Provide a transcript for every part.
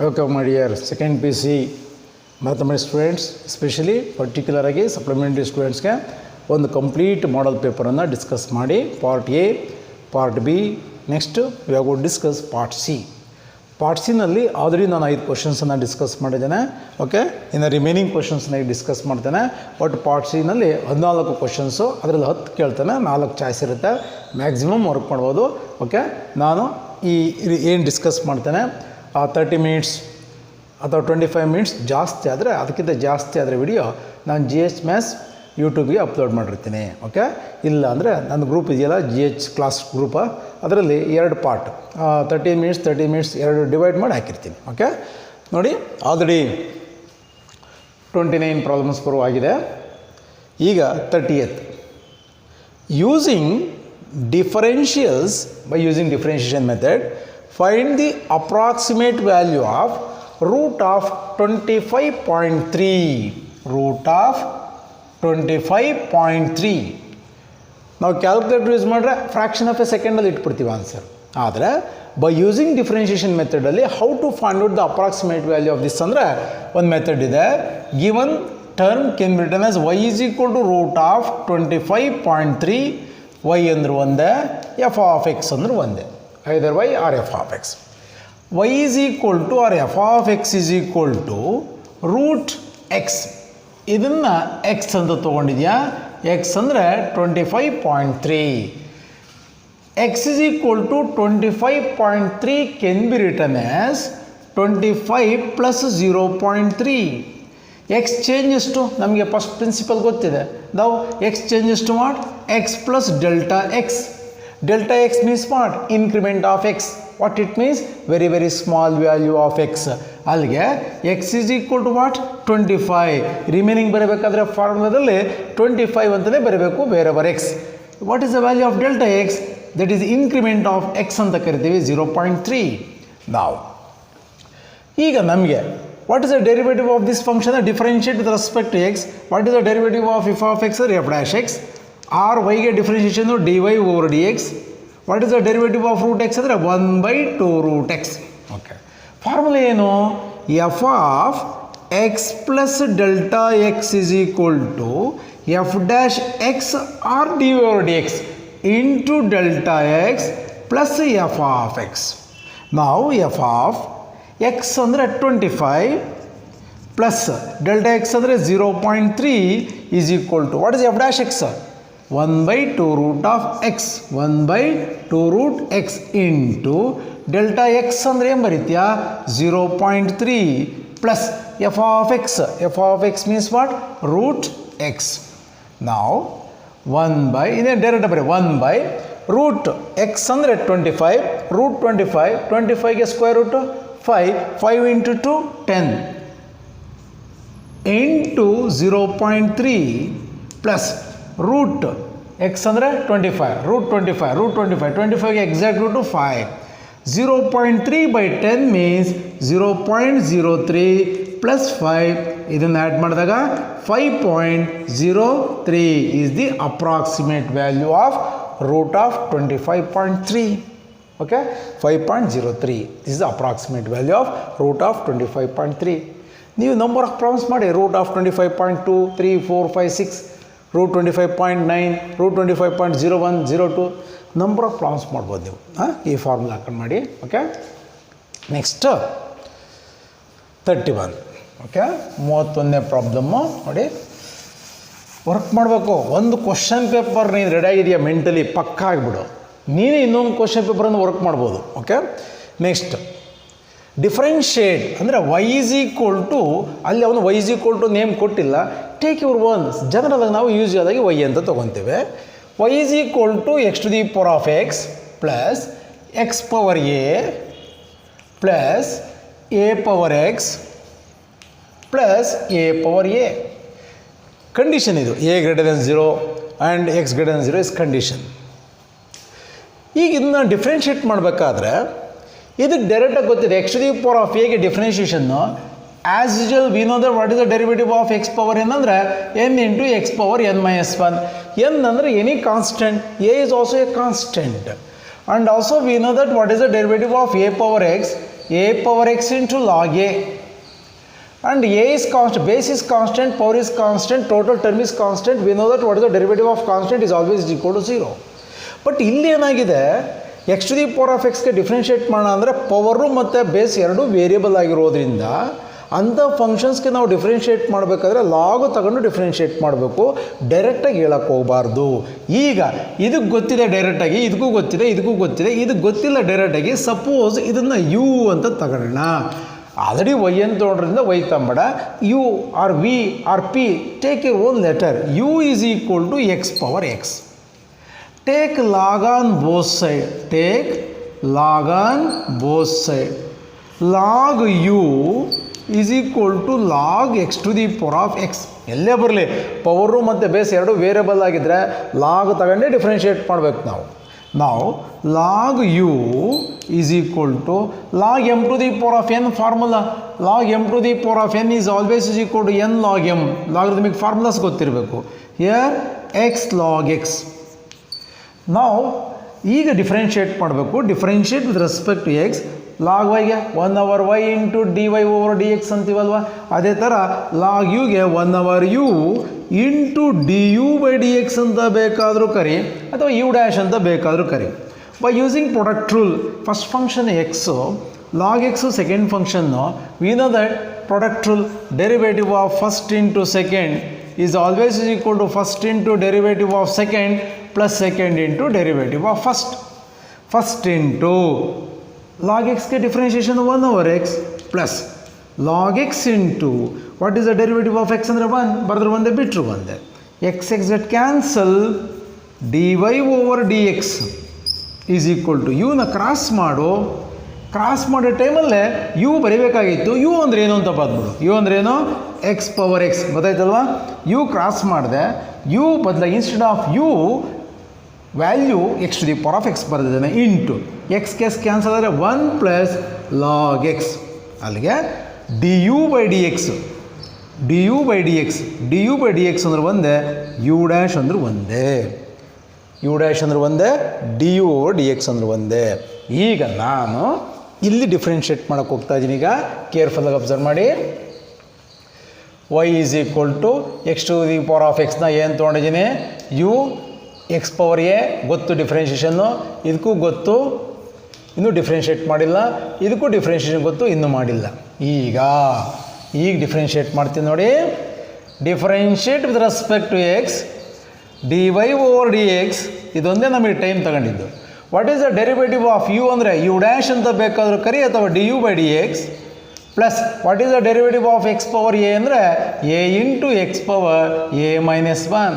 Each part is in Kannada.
Welcome my dear second PC mathematics students, especially particularly supplementary students ಗೆ ಒಂದು ಕಂಪ್ಲೀಟ್ ಮಾಡೆಲ್ ಪೇಪರ್ ಅನ್ನು ಡಿಸ್ಕಸ್ ಮಾಡಿ part A, part B, next we are going to discuss part C. Part C ನಲ್ಲಿ ಆಲ್ರೆಡಿ ನಾನು 5 ಕ್ವೆಶ್ಚನ್ಸ್ ಅನ್ನು ಡಿಸ್ಕಸ್ ಮಾಡಿದ್ದೇನೆ. ಓಕೆ, ಇನ್ನು ರಿಮೈನಿಂಗ್ ಕ್ವೆಶ್ಚನ್ಸ್ ನ ಡಿಸ್ಕಸ್ ಮಾಡ್ತೇನೆ. ಬಟ್ ಪಾರ್ಟ್ ಸಿ ನಲ್ಲಿ 14 ಕ್ವೆಶ್ಚನ್ಸ್, ಅದರಲ್ಲಿ 10 ಕೇಳ್ತಾನೆ, 4 ಚಾಯ್ಸ್ ಇರುತ್ತೆ, ಮ್ಯಾಕ್ಸಿಮಮ್ ವರ್ಕ್ ಮಾಡ್ಬೋದು. ಓಕೆ, ನಾನು ಏನು ಡಿಸ್ಕಸ್ ಮಾಡ್ತೇನೆ 30 ಮಿನಿಟ್ಸ್ ಅಥವಾ 25 ಮಿನಿಟ್ಸ್ ಜಾಸ್ತಿ ಆದರೆ, ಅದಕ್ಕಿಂತ ಜಾಸ್ತಿ ಆದರೆ ವಿಡಿಯೋ ನಾನು GH ಮ್ಯಾಥ್ಸ್ ಯೂಟ್ಯೂಬ್ಗೆ ಅಪ್ಲೋಡ್ ಮಾಡಿರ್ತೀನಿ. ಓಕೆ, ಇಲ್ಲ ಅಂದರೆ ನನ್ನ ಗ್ರೂಪ್ ಇದೆಯಲ್ಲ GH ಕ್ಲಾಸ್ ಗ್ರೂಪ, ಅದರಲ್ಲಿ 2 ಪಾರ್ಟ್ 30 ಮಿನಿಟ್ಸ್ 2 ಡಿವೈಡ್ ಮಾಡಿ ಹಾಕಿರ್ತೀನಿ. ಓಕೆ, ನೋಡಿ ಆಲ್ರೆಡಿ 29 ಪ್ರಾಬ್ಲಮ್ಸ್ ಬರುವಾಗಿದೆ. ಈಗ 30th using differentials by using differentiation method find the approximate value of root of 25.3. root of 25.3 ನಾವು ಕ್ಯಾಲ್ಕುಲೇಟರ್ ಯೂಸ್ ಮಾಡಿದ್ರೆ ಫ್ರಾಕ್ಷನ್ ಆಫ್ ಎ ಸೆಕೆಂಡಲ್ಲಿ ಇಟ್ಬಿಡ್ತೀವಿ ಆನ್ಸರ್. ಆದರೆ ಬೈ ಯೂಸಿಂಗ್ ಡಿಫರೆನ್ಷಿಯೇಷನ್ ಮೆಥಡಲ್ಲಿ how to find out the approximate value of this ಅಂದರೆ ಒಂದು ಮೆಥಡ್ ಇದೆ. Given term can be written as y is equal to root of 25.3. y ಅಂದ್ರೆ ಒಂದೇ, ಎಫ್ ಆಫ್ ಎಕ್ಸ್ ಅಂದ್ರೆ ಒಂದೇ, either y or f of x. y is equal to or f of x is equal to root x. ಇದನ್ನು x ಅಂತ ತೊಗೊಂಡಿದ್ಯಾ, x ಅಂದರೆ 25.3. x is equal to 25.3 can be written as 25 plus 0.3. x changes to, ನಮಗೆ ಫಸ್ಟ್ ಪ್ರಿನ್ಸಿಪಲ್ ಗೊತ್ತಿದೆ, ನಾವು x changes to what? x plus delta x. Delta x means what? Increment of x. What it means? Very very small value of x. ಅಲ್ಲಿಗೆ x is equal to what? 25. Remaining ಬರಬೇಕಾದ್ರೆ ಫಾರ್ಮುಲಾದಲ್ಲಿ 25 ಅಂತಲೇ ಬರಬೇಕು, wherever x. What is the value of delta x? That is increment of x ಅಂತ ಕರಿತೀವಿ, 0.3. Now ಈಗ ನಮಗೆ what is the derivative of this function? Differentiate with respect to x. What is the derivative of f of x? F dash x. Or ವೈಗೆ differentiation dy over dx. What is the derivative of root x ಅಂದರೆ 1/2 ರೂಟ್ ಎಕ್ಸ್. ಓಕೆ, ಫಾರ್ಮುಲಾ ಏನು? F of x plus delta x is equal to f dash x or dy over dx into delta x plus f of x. ನಾವು ಎಫ್ ಆಫ್ ಎಕ್ಸ್ ಅಂದರೆ 25 ಪ್ಲಸ್ ಡೆಲ್ಟಾ ಎಕ್ಸ್ ಅಂದರೆ 0.3 is equal to what is f dash x? 1/2 root of x, 1/2 root x into delta x ಅಂದರೆ ಏನು ಬರೀತೀಯಾ? 0.3 plus f of x. f of x means what? root x. Now 1/, ಇದೇ ಡೈರೆಕ್ಟ್ ಬರೀ 1/ root x ಅಂದರೆ 25, root 25, 25ಗೆ square root 5, 5 into 2 10 into 0.3 plus root x ಅಂದರೆ 25, ರೂಟ್ 25ಗೆ ಎಕ್ಸಾಕ್ಟ್ ರೂಟು 5. 0.3/10 ಮೀನ್ಸ್ 0.03 ಪ್ಲಸ್ 5, ಇದನ್ನು ಆ್ಯಡ್ ಮಾಡಿದಾಗ 5.03 is the approximate value of root of 25.3. Okay, 5.03 this is approximate value of root of 25.3. ನೀವು ನಂಬರ್ ಆಫ್ ಪ್ರಾಬ್ಲಮ್ಸ್ ಮಾಡಿ, root of 25.2, 3, 4, 5, 6, root 25.9, root 25.01, 02 number of problems ಮಾಡ್ಬೋದು ನೀವು ಈ ಫಾರ್ಮುಲಾ ಹಾಕೊಂಡು ಮಾಡಿ. Okay, next 31. ಓಕೆ, 31ನೇ ಪ್ರಾಬ್ಲಮ್ಮು ನೋಡಿ, ವರ್ಕ್ ಮಾಡಬೇಕು. ಒಂದು ಕ್ವಶನ್ ಪೇಪರ್ ನೀನು ರೆಡಿ ಆಗಿದೆಯಾ ಮೆಂಟಲಿ, ಪಕ್ಕ ಆಗಿಬಿಡು, ನೀನೇ ಇನ್ನೊಂದು ಕ್ವಶನ್ ಪೇಪರನ್ನು ವರ್ಕ್ ಮಾಡ್ಬೋದು. ಓಕೆ, ನೆಕ್ಸ್ಟ್ ಡಿಫ್ರೆನ್ಷಿಯೇಟ್ ಅಂದರೆ y ಈಸ್ ಈಕ್ವಲ್ ಟು, ಅಲ್ಲಿ ಅವನು y is equal to name ಕೊಟ್ಟಿಲ್ಲ, ಟೇಕ್ ಯುವರ್ ಒನ್ಸ್. ಜನರಲಾಗಿ ನಾವು ಯೂಸ್ ಆದಾಗಿ y ಅಂತ ತೊಗೊತೀವಿ. y is equal to x to the power of x plus x power a plus a power x plus a power a. Condition ಇದು, a greater than 0 and x greater than 0 is condition. ಈಗ ಇದನ್ನ ಡಿಫ್ರೆನ್ಷಿಯೇಟ್ ಮಾಡಬೇಕಾದ್ರೆ ಇದಕ್ಕೆ ಡೈರೆಕ್ಟಾಗಿ ಗೊತ್ತಿದೆ, x to the power of ಎಗೆ differentiation as usual we know that what is the derivative of x power n ಅಂದರೆ n into x power n-1. n ಅಂದರೆ any constant, a is also a constant. And also we know that what is the derivative of a power x a power x into log a. And a is constant, base is constant, power is constant, total term is constant. We know that what is the derivative of constant is always equal to 0. But ಇಲ್ಲಿ ಏನಾಗಿದೆ, x to the power of ಎಕ್ಸ್ಗೆ ಡಿಫ್ರೆನ್ಷಿಯೇಟ್ ಮಾಡೋಣ ಅಂದರೆ ಪವರು ಮತ್ತು ಬೇಸ್ ಎರಡೂ ವೇರಿಯಬಲ್ ಆಗಿರೋದ್ರಿಂದ ಅಂಥ ಫಂಕ್ಷನ್ಸ್ಗೆ ನಾವು ಡಿಫ್ರೆನ್ಷಿಯೇಟ್ ಮಾಡಬೇಕಾದ್ರೆ ಲಾಗು ತಗೊಂಡು ಡಿಫ್ರೆನ್ಷಿಯೇಟ್ ಮಾಡಬೇಕು, ಡೈರೆಕ್ಟಾಗಿ ಹೇಳಕ್ಕೆ ಹೋಗಬಾರ್ದು. ಈಗ ಇದಕ್ಕೆ ಗೊತ್ತಿದೆ ಡೈರೆಕ್ಟಾಗಿ, ಇದಕ್ಕೂ ಗೊತ್ತಿದೆ, ಇದಕ್ಕೂ ಗೊತ್ತಿದೆ, ಇದಕ್ಕೆ ಗೊತ್ತಿಲ್ಲ ಡೈರೆಕ್ಟಾಗಿ. ಸಪೋಸ್ ಇದನ್ನು ಯು ಅಂತ ತಗೊಳ್ಳೋಣ. ಆಲ್ರೆಡಿ ವೈ ಅಂತ ತೊಗೊಳ್ರಿಂದ ವೈ ತಂಬೇಡ, u or v or p, take a own letter. U is equal to x power x. Take log on both sides. Take log on both sides. Log u is equal to log x to the power of x. ಎಲ್ಲೇ ಬರಲಿ, ಪವರು ಮತ್ತು ಬೇಸ್ ಎರಡು ವೇರಿಯಬಲ್ ಆಗಿದ್ದರೆ ಲಾಗ್ ತಗೊಂಡೇ ಡಿಫ್ರೆನ್ಷಿಯೇಟ್ ಮಾಡಬೇಕು ನಾವು. ನಾವು log u is equal to log m to the power of n formula. Log m to the power of n is always is equal to n log m. Log ನಿಮಗೆ ಫಾರ್ಮುಲಾಸ್ ಗೊತ್ತಿರಬೇಕು. Here x log x. ನಾವು ಈಗ ಡಿಫ್ರೆನ್ಷಿಯೇಟ್ ಮಾಡಬೇಕು. Differentiate with respect to x. Log ವೈಗೆ 1 over y into d y over d x ಅಂತೀವಲ್ವ, ಅದೇ ಥರ ಲಾಗ್ ಯುಗೆ 1 over u into D u by d x ಅಂತ ಬೇಕಾದರೂ ಕರಿ, ಅಥವಾ ಯು ಡ್ಯಾಶ್ ಅಂತ ಬೇಕಾದರೂ ಕರಿ. By using product rule, first function x, log x second function. We know that product rule, derivative of first into second is always is equal to first into derivative of second plus second into derivative of first. First into log x ke differentiation 1 over x plus log x into what is the derivative of x andre 1 bardre onde bitru onde x get cancel dy over dx is equal to u na cross ಮಾಡು. ಕ್ರಾಸ್ ಮಾಡೋ ಟೈಮಲ್ಲೇ ಯು ಬರೀಬೇಕಾಗಿತ್ತು. ಯು ಅಂದರೆ ಏನು ಅಂತ ಬಂದ್ಬಿಡು. ಯು ಅಂದರೆ ಏನು, ಎಕ್ಸ್ ಪವರ್ ಎಕ್ಸ್, ಗೊತ್ತಾಯ್ತಲ್ವ. ಯು ಕ್ರಾಸ್ ಮಾಡಿದೆ, ಯು ಬದಲಾಗಿ instead of u value x to the power of x ಬರೆದಿದ್ದಾನೆ ಇಂಟು ಎಕ್ಸ್ ಕೆಸ್ ಕ್ಯಾನ್ಸಲ್ ಆದರೆ 1 ಪ್ಲಸ್ ಲಾಗ್ ಎಕ್ಸ್. ಅಲ್ಲಿಗೆ d u by d x, d u by d x, d u by d x ಅಂದ್ರೆ ಒಂದೇ, ಯು ಡ್ಯಾಶ್ ಅಂದ್ರೆ ಒಂದೇ, ಯು ಡ್ಯಾಶ್ ಅಂದ್ರೆ ಒಂದೇ, d u over d x ಅಂದ್ರೆ ಒಂದೇ. ಈಗ ನಾನು ಇಲ್ಲಿ ಡಿಫ್ರೆನ್ಷಿಯೇಟ್ ಮಾಡೋಕ್ಕೆ ಹೋಗ್ತಾ ಇದ್ದೀನಿ. ಈಗ ಕೇರ್ಫುಲ್ಲಾಗಿ ಅಬ್ಸರ್ವ್ ಮಾಡಿ. Y is equal to x to the power of ಎಕ್ಸ್ನ ಏನು ತೊಗೊಂಡಿದ್ದೀನಿ, ಯು ಎಕ್ಸ್ ಪವರ್ ಎ ಗೊತ್ತು ಡಿಫ್ರೆನ್ಷಿಯೇಷನ್ನು, ಇದಕ್ಕೂ ಗೊತ್ತು ಇನ್ನೂ ಡಿಫ್ರೆನ್ಷಿಯೇಟ್ ಮಾಡಿಲ್ಲ, ಇದಕ್ಕೂ ಡಿಫ್ರೆನ್ಷಿಯೇಷನ್ ಗೊತ್ತು ಇನ್ನೂ ಮಾಡಿಲ್ಲ. ಈಗ ಡಿಫ್ರೆನ್ಷಿಯೇಟ್ ಮಾಡ್ತೀನಿ ನೋಡಿ. Differentiate with respect to x d y over d x, ಇದೊಂದೇ ನಮಗೆ ಟೈಮ್ ತಗೊಂಡಿದ್ದು. What is the derivative of u ಅಂದರೆ ಯು ಡ್ಯಾಶ್ ಅಂತ ಬೇಕಾದರೂ ಕರಿ, ಅಥವಾ d u by d x plus what is the derivative of x power a ಅಂದರೆ a into x power a minus 1.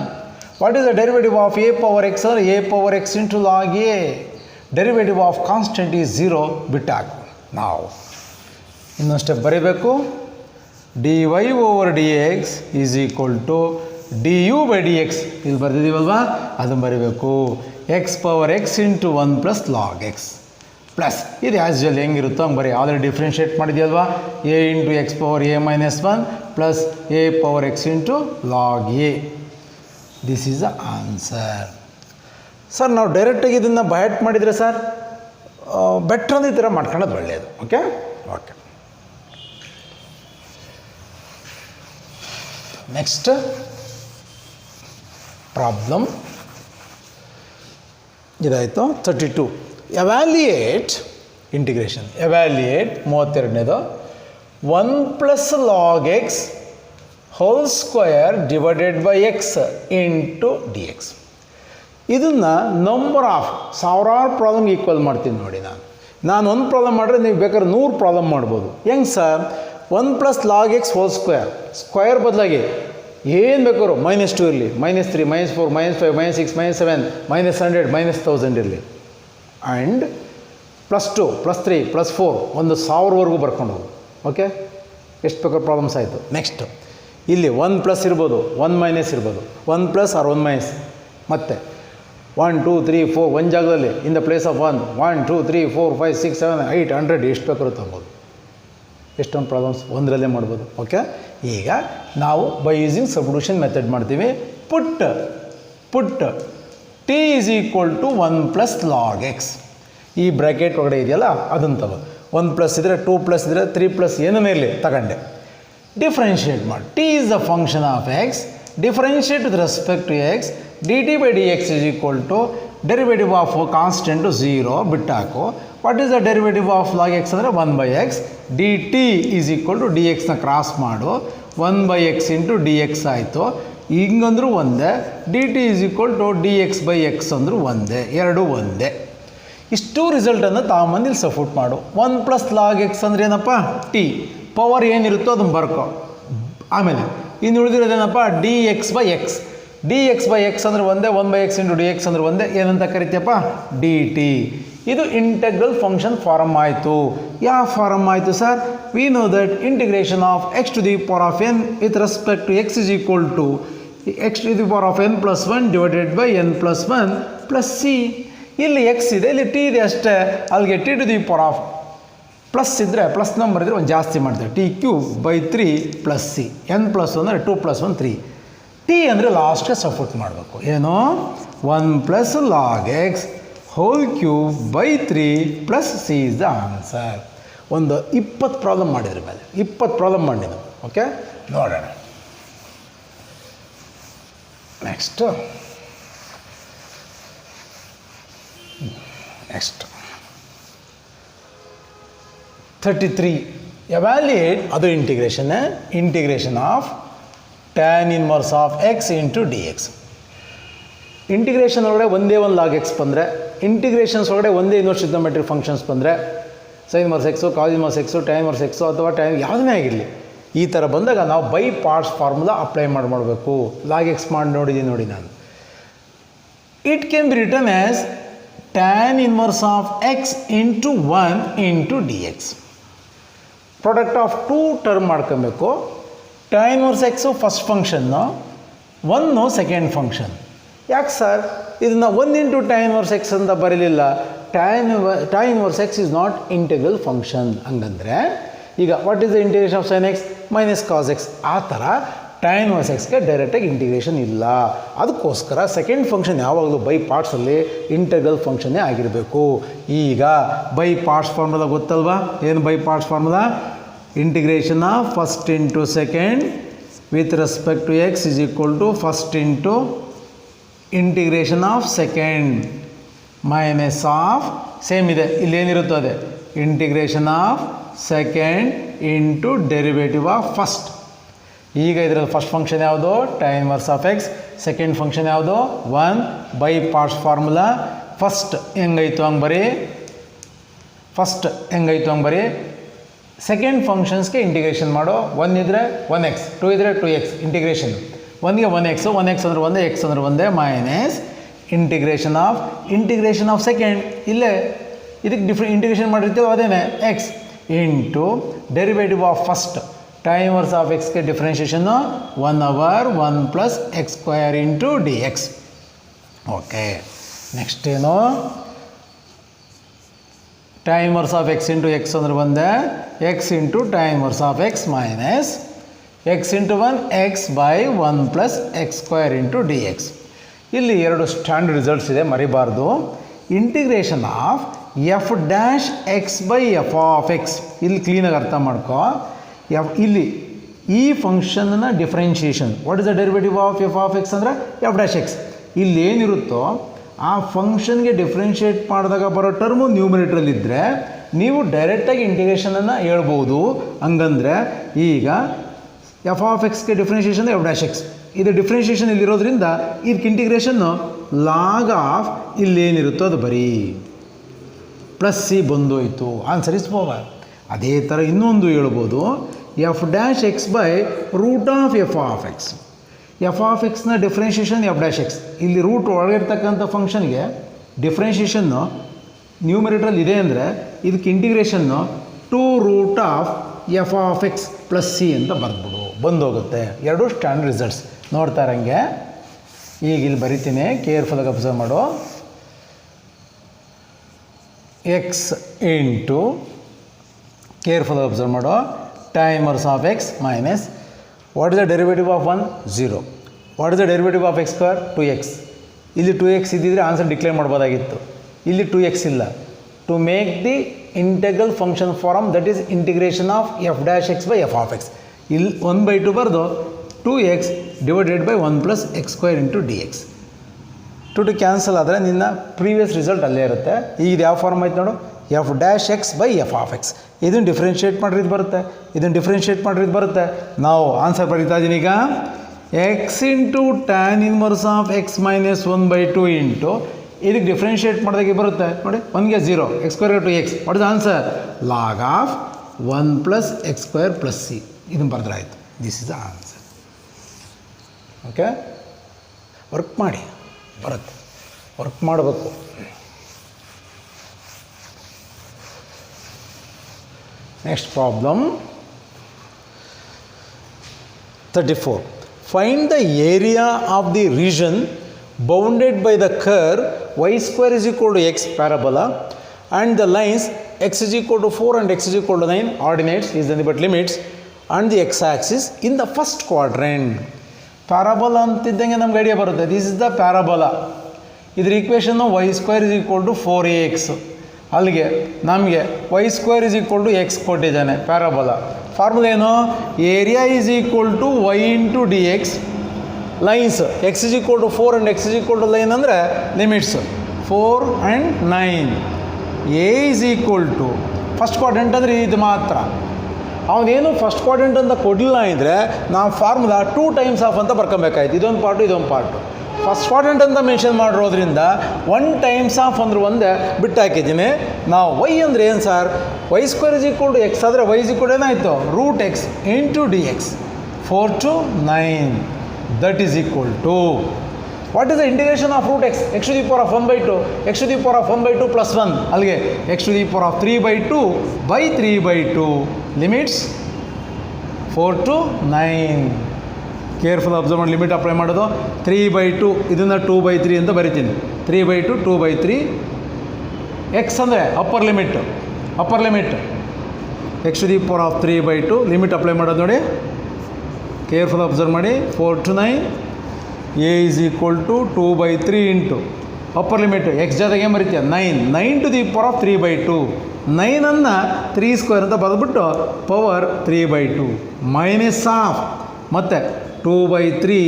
What is the derivative of a power x ಅಂದರೆ a power x into log a. Derivative of constant is 0 ಬಿಟ್ಟಾಕು. ನಾವು ಇನ್ನೊಂದು ಸ್ಟೆಪ್ ಬರೀಬೇಕು. D y over d x is equal to d u by d x, ಇಲ್ಲಿ ಬರೆದಿದ್ದೀವಲ್ವಾ ಅದನ್ನು ಬರೀಬೇಕು. X power x into 1 plus log x plus ಇದು ಆ್ಯಸ್ ಯೂಶುವಲ್ ಹೆಂಗಿರುತ್ತೋ ಹಂಗೆ ಬರೀ. ಆಲ್ರೆಡಿ ಡಿಫ್ರೆನ್ಷಿಯೇಟ್ ಮಾಡಿದೆಯಲ್ವಾ, a into x power a minus 1 plus a power x into log a. This is the answer. Sir ನಾವು ಡೈರೆಕ್ಟಾಗಿ ಇದನ್ನು ಬೈಹ್ಯಾಟ್ ಮಾಡಿದರೆ ಸರ್ ಬೆಟ್ರ್ ಅಂದ್ರೆ ಈ ಥರ ಮಾಡ್ಕೊಳ್ಳೋದು ಒಳ್ಳೆಯದು. ಓಕೆ ಓಕೆ ನೆಕ್ಸ್ಟ್ ಪ್ರಾಬ್ಲಮ್ ಇದಾಯಿತು. 32 ಎವ್ಯಾಲ್ಯೂಯೇಟ್ ಇಂಟಿಗ್ರೇಷನ್. ಎವ್ಯಾಲ್ಯೂಯೇಟ್ 32ನೇದು 1 plus log x whole square divided by x into d x. ಇದನ್ನು ನಂಬರ್ ಆಫ್ ಸಾವಿರಾರು ಪ್ರಾಬ್ಲಮ್ಗೆ ಈಕ್ವಲ್ ಮಾಡ್ತೀನಿ ನೋಡಿ. ನಾನು ಒಂದು ಪ್ರಾಬ್ಲಮ್ ಮಾಡಿದ್ರೆ ನೀವು ಬೇಕಾದ್ರೆ 100 ಪ್ರಾಬ್ಲಮ್ ಮಾಡ್ಬೋದು. ಹೆಂಗೆ sir, 1 plus log x whole square, square ಬದಲಾಗಿ ಏನು ಬೇಕಾದ್ರು -2 ಇರಲಿ, -3, -4, -5, -6, -7, -100, -1000 ಇರಲಿ. ಆ್ಯಂಡ್ +2, +3, +4 1000ವರೆಗೂ ಬರ್ಕೊಂಡು ಹೋಗು. ಓಕೆ, ಎಷ್ಟು ಬೇಕಾದ್ರೂ ಪ್ರಾಬ್ಲಮ್ಸ್ ಆಯಿತು. ನೆಕ್ಸ್ಟು ಇಲ್ಲಿ 1 ಪ್ಲಸ್ ಇರ್ಬೋದು, 1 ಮೈನಸ್ ಇರ್ಬೋದು, 1 ಪ್ಲಸ್ ಆರ್ 1 ಮೈನಸ್. ಮತ್ತು 1 2 3 4 ಒಂದು ಜಾಗದಲ್ಲಿ ಇನ್ ದ ಪ್ಲೇಸ್ ಆಫ್ 1 1 2 3 4 5 6 7 8 100 ಎಷ್ಟು ಬೇಕಾದ್ರೂ ತೊಗೊಬೋದು. ಎಷ್ಟೊಂದು ಪ್ರಾಬ್ಲಮ್ಸ್ ಒಂದರಲ್ಲೇ ಮಾಡ್ಬೋದು. ಓಕೆ, ಈಗ ನಾವು ಬೈ ಯೂಸಿಂಗ್ ಸಬ್ಸ್ಟಿಟ್ಯೂಷನ್ ಮೆಥಡ್ ಮಾಡ್ತೀವಿ. Put t is equal to 1 plus log x. ಈ ಬ್ರ್ಯಾಕೆಟ್ ಒಳಗಡೆ ಇದೆಯಲ್ಲ ಅದನ್ನು ತಗೋ. 1 ಪ್ಲಸ್ ಇದ್ದರೆ 2 ಪ್ಲಸ್ ಇದ್ದರೆ 3 ಪ್ಲಸ್ ಏನೇ ಇರಲಿ ತಗೊಂಡೆ. ಡಿಫ್ರೆನ್ಷಿಯೇಟ್ ಮಾಡಿ. T is the function of x, differentiate with respect to x, d t by d x is equal to derivative of constant 0 ಬಿಟ್ಟು ಹಾಕು. What is the derivative of log x ಅಂದರೆ 1/x. D t is equal to d ಎಕ್ಸ್ನ ಕ್ರಾಸ್ ಮಾಡು, 1/x ಇಂಟು ಡಿ ಎಕ್ಸ್ ಆಯಿತು. ಹಿಂಗಂದ್ರೂ ಒಂದೇ. D t is equal to d x by x ಅಂದರೂ ಒಂದೇ, ಎರಡೂ ಒಂದೇ. ಇಷ್ಟು ರಿಸಲ್ಟನ್ನು ತಾಂಬಂದು ಇಲ್ಲಿ ಸಫೂಟ್ ಮಾಡು. 1 ಪ್ಲಸ್ ಲಾಗ್ ಎಕ್ಸ್ ಅಂದರೆ ಏನಪ್ಪ, ಟಿ ಪವರ್ ಏನಿರುತ್ತೋ ಅದನ್ನು ಬರ್ಕೊ. ಆಮೇಲೆ ಇನ್ನು ಉಳಿದಿರೋದೇನಪ್ಪ, d x by x. D x by x ಅಂದರೆ ಒಂದೇ, 1/x ಇಂಟು ಡಿ ಎಕ್ಸ್ ಅಂದರೆ ಒಂದೇ, ಏನಂತ ಕರಿತೀಯಪ್ಪ, ಡಿ ಟಿ. ಇದು ಇಂಟೆಗ್ರಲ್ ಫಂಕ್ಷನ್ ಫಾರಮ್ ಆಯಿತು. ಯಾವ ಫಾರಮ್ ಆಯಿತು sir? We know that integration of x to the power of n with respect to x is equal to x to the power of n plus 1 divided by n plus 1 plus c. ಇಲ್ಲಿ ಎಕ್ಸ್ ಇದೆ, ಇಲ್ಲಿ ಟಿ ಇದೆ ಅಷ್ಟೇ. ಅಲ್ಲಿಗೆ t to the power of plus ಇದ್ದರೆ, ಪ್ಲಸ್ ನಂಬರ್ ಇದ್ದರೆ ಒಂದು ಜಾಸ್ತಿ ಮಾಡ್ತಾರೆ, t cube by 3 plus c. N plus ಅಂದರೆ 2 ಪ್ಲಸ್ 1 3. ಟಿ ಅಂದರೆ ಲಾಸ್ಟ್ಗೆ ಸಪೋರ್ಟ್ ಮಾಡಬೇಕು. ಏನು? 1 plus log x whole cube by 3 plus C is the answer. ಒಂದು 20 ಪ್ರಾಬ್ಲಮ್ ಮಾಡಿದ್ರ ಮೇಲೆ 20 ಪ್ರಾಬ್ಲಮ್ ಮಾಡಿದ್ದು. ಓಕೆ, ನೋಡೋಣ. ನೆಕ್ಸ್ಟ್ 33 ಎವ್ಯಾಲ್ಯೂಯೇಟ್, ಅದು integration of tan inverse of x into d x. Integration ಒಳಗಡೆ ಒಂದೇ ಒಂದು ಲಾಗ್ ಎಕ್ಸ್ ಬಂದರೆ, ಇಂಟಿಗ್ರೇಷನ್ಸ್ ಒಳಗಡೆ ಒಂದೇ ಇನ್ವರ್ಸ್ ಟ್ರಿಗ್ನೋಮೆಟ್ರಿಕ್ ಫಂಕ್ಷನ್ಸ್ ಬಂದರೆ, sine inverse x, cos inverse x, tan inverse x ಅಥವಾ ಟ್ಯಾನ್ ಯಾವುದೇ ಆಗಿರಲಿ, ಈ ಥರ ಬಂದಾಗ ನಾವು ಬೈ ಪಾರ್ಟ್ಸ್ ಫಾರ್ಮುಲಾ ಅಪ್ಲೈ ಮಾಡಬೇಕು. ಲಾಗ್ ಎಕ್ಸ್ ಮಾಡಿ ನೋಡಿ ನಾನು. It can be written as tan inverse of x into 1 into d x. Product of 2 term ಮಾಡ್ಕೊಬೇಕು. tan inverse x first function, 1 second function. ಯಾಕೆ ಸರ್ ಇದನ್ನು 1 ಇಂಟು tan ಇನ್ವರ್ಸ್ ಎಕ್ಸ್ ಅಂತ ಬರೀಲಿಲ್ಲ? tan inverse x is not integral function. ಹಂಗಂದರೆ ಈಗ what is the integration of sine x minus cos x, ಆ ಥರ tan ಇನ್ವರ್ಸ್ ಎಕ್ಸ್ಗೆ ಡೈರೆಕ್ಟಾಗಿ ಇಂಟಿಗ್ರೇಷನ್ ಇಲ್ಲ. ಅದಕ್ಕೋಸ್ಕರ ಸೆಕೆಂಡ್ ಫಂಕ್ಷನ್ ಯಾವಾಗಲೂ ಬೈ ಪಾರ್ಟ್ಸಲ್ಲಿ ಇಂಟಿಗ್ರಲ್ ಫಂಕ್ಷನ್ನೇ ಆಗಿರಬೇಕು. ಈಗ ಬೈ ಪಾರ್ಟ್ಸ್ ಫಾರ್ಮುಲಾ ಗೊತ್ತಲ್ವಾ? ಏನು by parts formula? Integration of first into second with respect to x is equal to first into integration of second minus of, same ಇದೆ ಇಲ್ಲೇನಿರುತ್ತೋ ಅದೇ, integration of second into derivative of first. ಈಗ ಇದರಲ್ಲಿ ಫಸ್ಟ್ ಫಂಕ್ಷನ್ ಯಾವುದು? tan inverse of x. Second function ಯಾವುದು? 1 ಬೈ ಪಾರ್ಟ್ಸ್ ಫಾರ್ಮುಲಾ. ಫಸ್ಟ್ ಹೆಂಗಾಯ್ತು ಹಂಗೆ ಬರೀ. ಸೆಕೆಂಡ್ ಫಂಕ್ಷನ್ಸ್ಗೆ ಇಂಟಿಗ್ರೇಷನ್ ಮಾಡೋ. 1 ಇದ್ದರೆ 1x, 2 ಇದ್ದರೆ 2x ಇಂಟಿಗ್ರೇಷನ್. 1ಗೆ 1x ಅಂದರೆ ಒಂದೇ, x ಅಂದರೆ ಒಂದೇ, ಮೈನಸ್ ಇಂಟಿಗ್ರೇಷನ್ ಆಫ್ ಸೆಕೆಂಡ್. ಇಲ್ಲೇ ಇದಕ್ಕೆ ಇಂಟಿಗ್ರೇಷನ್ ಮಾಡಿರ್ತೀವೋ ಅದೇನೆ, x into derivative of first. tan inverse of ಎಕ್ಸ್ಗೆ differentiation 1/1 plus x square into d x. Okay, next ಏನು? tan inverse of x into x ಅಂದರೆ ಒಂದೇ, x into tan inverse of x minus x into 1 x by 1 plus x square into d x. ಇಲ್ಲಿ 2 ಸ್ಟ್ಯಾಂಡರ್ಡ್ ರಿಸಲ್ಟ್ಸ್ ಇದೆ, ಮರಿಬಾರ್ದು. Integration of f dash x by f of x. ಇಲ್ಲಿ ಕ್ಲೀನಾಗಿ ಅರ್ಥ ಮಾಡ್ಕೋ. ಇಲ್ಲಿ ಈ ಫಂಕ್ಷನ್ನ differentiation, what is the derivative of f of x ಅಂದರೆ ಎಫ್ ಡ್ಯಾಶ್ ಎಕ್ಸ್. ಇಲ್ಲಿ ಏನಿರುತ್ತೋ ಆ ಫಂಕ್ಷನ್ಗೆ ಡಿಫ್ರೆನ್ಷಿಯೇಟ್ ಮಾಡಿದಾಗ ಬರೋ ಟರ್ಮು ನ್ಯೂಮರೇಟ್ರಲ್ಲಿದ್ದರೆ ನೀವು ಡೈರೆಕ್ಟಾಗಿ ಇಂಟಿಗ್ರೇಷನನ್ನು ಹೇಳ್ಬೋದು. ಹಂಗಂದರೆ ಈಗ ಎಫ್ ಆಫ್ ಎಕ್ಸ್ಗೆ ಡಿಫ್ರೆನ್ಷಿಯೇಷನ್ ಎಫ್ ಡ್ಯಾಶ್ ಎಕ್ಸ್, ಇದು ಡಿಫ್ರೆನ್ಷಿಯೇಷನ್ ಇಲ್ಲಿರೋದ್ರಿಂದ ಇದಕ್ಕೆ ಇಂಟಿಗ್ರೇಷನ್ನು ಲಾಗ್ ಆಫ್ ಇಲ್ಲೇನಿರುತ್ತೋ ಅದು ಬರೀ ಪ್ಲಸ್ ಸಿ ಬಂದೋಯ್ತು, ಆನ್ಸರ್ ಇಸ್ ಪವರ್. ಅದೇ ಥರ ಇನ್ನೊಂದು ಹೇಳ್ಬೋದು, f dash x by root of f of x. F of ಎಕ್ಸ್ನ ಡಿಫ್ರೆನ್ಷಿಯೇಷನ್ ಎಫ್ ಡ್ಯಾಶ್ ಎಕ್ಸ್. ಇಲ್ಲಿ ರೂಟ್ ಒಳಗಿರ್ತಕ್ಕಂಥ ಫಂಕ್ಷನ್ಗೆ ಡಿಫ್ರೆನ್ಷಿಯೇಷನ್ನು ನ್ಯೂಮರೇಟ್ರಲ್ಲಿ ಇದೆ ಅಂದರೆ ಇದಕ್ಕೆ integration 2 root of f of x plus c ಅಂತ ಬರೆದ್ಬಿಡು, ಬಂದೋಗುತ್ತೆ. 2 ಸ್ಟ್ಯಾಂಡರ್ಡ್ ರಿಸಲ್ಟ್ಸ್ ನೋಡ್ತಾ ಇರೋಂಗೆ. ಈಗ ಇಲ್ಲಿ ಬರಿತೀನಿ, ಕೇರ್ಫುಲ್ಲಾಗಿ ಅಬ್ಸರ್ವ್ ಮಾಡು. ಎಕ್ಸ್ ಇಂಟು, ಕೇರ್ಫುಲ್ಲಾಗಿ ಅಬ್ಸರ್ವ್ ಮಾಡೋ, tan inverse of x minus what is the derivative of 1 0. What is the derivative of X square 2x. ಇಲ್ಲಿ 2x ಇದ್ದಿದ್ರೆ ಆನ್ಸರ್ ಡಿಕ್ಲೇರ್ ಮಾಡ್ಬೋದಾಗಿತ್ತು. ಇಲ್ಲಿ 2x ಇಲ್ಲ. To make the integral function form, that is integration of f dash x by f of x. ಇಲ್ಲಿ 1/2 ಬರೆದು 2x divided by 1 plus x square into d x. To cancel ಆದರೆ ನಿನ್ನ ಪ್ರೀವಿಯಸ್ ರಿಸಲ್ಟ್ ಅಲ್ಲೇ ಇರುತ್ತೆ. ಈಗ ಇದು ಯಾವ ಫಾರ್ಮ್ ಆಯ್ತು ನೋಡು, F dash x by f of X. ಇದನ್ನು ಡಿಫ್ರೆನ್ಷಿಯೇಟ್ ಮಾಡಿರಿ ಇದು ಬರುತ್ತೆ, ಇದನ್ನು ಡಿಫ್ರೆನ್ಷಿಯೇಟ್ ಮಾಡಿರಿ ಇದು ಬರುತ್ತೆ. ನಾವು ಆನ್ಸರ್ ಬರೀತಾ ಇದ್ದೀನಿ ಈಗ, x into tan inverse of x minus 1/2 into ಇದಕ್ಕೆ ಡಿಫ್ರೆನ್ಷಿಯೇಟ್ ಮಾಡಿದಾಗೆ ಬರುತ್ತೆ ನೋಡಿ, 1ಗೆ 0, x square to x. What is answer? Log of 1 plus x square plus c. ಇದನ್ನು ಬರೆದ್ರೆ ಆಯಿತು. This is the answer. Okay, work ಮಾಡಿ, ಬರುತ್ತೆ, ವರ್ಕ್ ಮಾಡಬೇಕು. Next problem 34. Find the area of the region bounded by the curve y square is equal to x parabola and the lines x is equal to 4 and x is equal to 9 ordinates is nothing but limits and the x axis in the first quadrant. Parabola ಅಂತಿದ್ದಂಗೆ ನಮ್ಗೆ ಐಡಿಯಾ ಬರುತ್ತೆ. This is the parabola. ಇದ್ರ equation y square is equal to 4ax. ಅಲ್ಲಿಗೆ ನಮಗೆ y square is equal to x ಕೊಟ್ಟಿದ್ದಾನೆ ಪ್ಯಾರಾಬೋಲಾ. ಫಾರ್ಮುಲಾ ಏನು? Area is equal to y into d x, lines x is equal to 4 and x is equal to line ಅಂದರೆ limits 4 and 9. A is equal to first quadrant ಅಂದರೆ ಇದು ಮಾತ್ರ. ಅವನೇನು ಫಸ್ಟ್ ಕ್ವಾಡ್ರೆಂಟ್ ಅಂತ ಕೊಡಲಿಲ್ಲ ಅಂದರೆ ನಾವು ಫಾರ್ಮುಲಾ 2 ಟೈಮ್ಸ್ ಆಫ್ ಅಂತ ಬರ್ಕೊಬೇಕಾಯ್ತು. ಇದೊಂದು ಪಾರ್ಟು ಇದೊಂದು ಪಾರ್ಟು. ಫಸ್ಟ್ ಕ್ವಾಡ್ರೆಂಟ್ ಅಂತ ಮೆನ್ಷನ್ ಮಾಡಿರೋದ್ರಿಂದ 1 ಟೈಮ್ಸ್ ಆಫ್ ಅಂದ್ರೆ ಒಂದೇ ಬಿಟ್ಟು ಹಾಕಿದ್ದೀನಿ. ನಾವು ವೈ ಅಂದರೆ ಏನು sir? Y square is equal to x ಆದರೆ ವೈ ಇಸ್ ಈಕ್ವಲ್ ಏನಾಯಿತು? Root x into d x. 4 to 9 that is equal to what is the integration of root x? X to the power of 1/2, x to the power of 1/2 plus 1, ಅಲ್ಲಿಗೆ x to the power of 3/2 by 3/2 limits 4 to 9. Careful observe ಮಾಡಿ, ಲಿಮಿಟ್ ಅಪ್ಲೈ ಮಾಡೋದು 3/2, ಇದನ್ನು 2/3 ಅಂತ ಬರಿತೀನಿ. 3/2 2/3. ಎಕ್ಸ್ ಅಂದರೆ upper limit x to the power of 3/2 limit apply ಮಾಡೋದು ನೋಡಿ. ಕೇರ್ಫುಲ್ ಅಬ್ಸರ್ವ್ ಮಾಡಿ, 4 to 9. A is equal to 2/3 into upper limit x ಜೊತೆಗೆ ಏನು ಬರೀತೀಯ 9 ಟು ದಿ ಪವರ್ ಆಫ್ 3/2. 9ಅನ್ನು 3 ಸ್ಕ್ವೇರ್ ಅಂತ ಬರೆದ್ಬಿಟ್ಟು ಪವರ್ 3/2 ಮೈನಸ್ ಆಫ್ ಮತ್ತು 2/3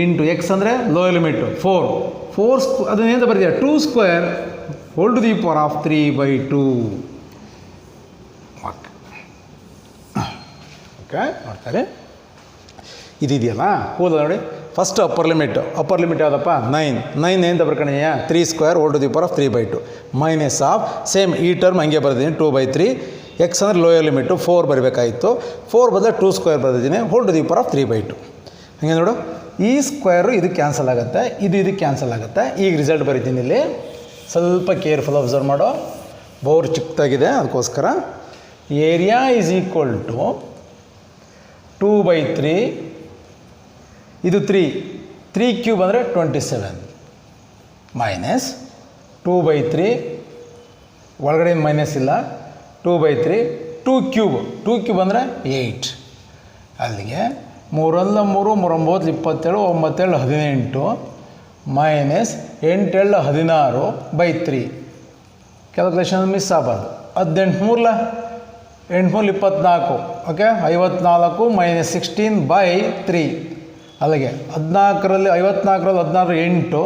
ಇಂಟು ಎಕ್ಸ್ ಅಂದರೆ ಲೋಯರ್ ಲಿಮಿಟು 4 ಅದನ್ನೇಂತ ಬರ್ತೀಯ 2 square whole to the power of 3/2. Okay ನೋಡ್ತಾರೆ, ಇದೆಯಲ್ಲ ಹೋದ ನೋಡಿ. ಫಸ್ಟ್ ಅಪ್ಪರ್ ಲಿಮಿಟ್ ಯಾವುದಪ್ಪ? 9 ಅಂತ ಬರ್ಕೊಂಡಿದೆಯಾ? 3 square whole to the power of 3/2 minus of same ಈ ಟರ್ಮ್ ಹಂಗೆ ಬರ್ದಿದ್ದೀನಿ 2/3. ಎಕ್ಸ್ ಅಂದರೆ ಲೋಯರ್ ಲಿಮಿಟು 4 ಬರಬೇಕಾಗಿತ್ತು, 4 ಬದಲು 2 ಸ್ಕ್ವೇರ್ ಬರ್ದಿದ್ದೀನಿ whole to the power of 3/2. ಹಾಗೆ ನೋಡು, ಈ ಸ್ಕ್ವೇರು ಇದು ಕ್ಯಾನ್ಸಲ್ ಆಗುತ್ತೆ, ಇದು ಕ್ಯಾನ್ಸಲ್ ಆಗುತ್ತೆ. ಈಗ ರಿಸಲ್ಟ್ ಬರೀತೀನಿ ಇಲ್ಲಿ, ಸ್ವಲ್ಪ ಕೇರ್ಫುಲ್ ಅಬ್ಸರ್ವ್ ಮಾಡೋ, ಬೋರ್ ಚಿಕ್ಕದಾಗಿದೆ ಅದಕ್ಕೋಸ್ಕರ. ಏರಿಯಾ ಈಸ್ ಈಕ್ವಲ್ ಟು 2/3, ಇದು 3 ಕ್ಯೂಬ್ ಅಂದರೆ 27 ಮೈನಸ್ 2/3, ಒಳಗಡೆ ಮೈನಸ್ ಇಲ್ಲ, 2/3 2 ಕ್ಯೂಬ್ ಅಂದರೆ 8. ಅಲ್ಲಿಗೆ 3 1 3 3 9 27 9 7 18 ಮೈನಸ್ 8 7 16/3. ಕ್ಯಾಲ್ಕುಲೇಷನ್ ಮಿಸ್ ಆಗಬಾರ್ದು. 18 3 24. Okay, 54 minus 16/3. ಅಲ್ಲಿಗೆ 14ರಲ್ಲಿ 8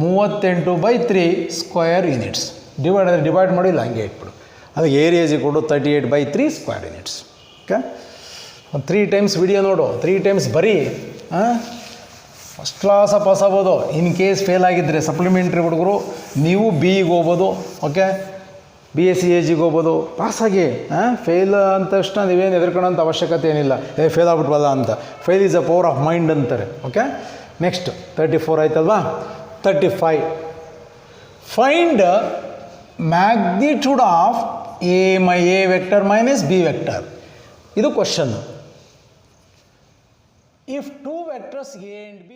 38/3 ಸ್ಕ್ವೇರ್ ಯೂನಿಟ್ಸ್. ಡಿವೈಡ್ ಮಾಡಿಲ್ಲ, ಹಂಗೆ ಇಟ್ಬಿಡು. ಅದಕ್ಕೆ area is equal to 38/3 square units. Okay, ಒಂದು 3 ಟೈಮ್ಸ್ ವಿಡಿಯೋ ನೋಡು, 3 ಟೈಮ್ಸ್ ಬರೀ ಫಸ್ಟ್ ಕ್ಲಾಸ ಪಾಸ್ ಆಗ್ಬೋದು. ಇನ್ ಕೇಸ್ ಫೇಲ್ ಆಗಿದ್ದರೆ ಸಪ್ಲಿಮೆಂಟ್ರಿ ಹುಡುಗರು ನೀವು BEಗೆ ಹೋಗ್ಬೋದು. ಓಕೆ, BSc AGಗೆ ಹೋಗ್ಬೋದು. ಪಾಸಾಗಿ ಫೇಲ್ ಅಂದ ತಕ್ಷಣ ನೀವೇನು ಎದುರ್ಕೊಳ್ಳೋಂಥ ಅವಶ್ಯಕತೆ ಏನಿಲ್ಲ. ಫೇಲ್ ಆಗ್ಬಿಟ್ವಲ್ಲ ಅಂತ. Fail is a power of mind ಅಂತಾರೆ. ಓಕೆ, ನೆಕ್ಸ್ಟ್ 34 ಆಯ್ತಲ್ವಾ. 35. Find magnitude of A vector minus B vector. ಇದು question. If 2 vectors A and B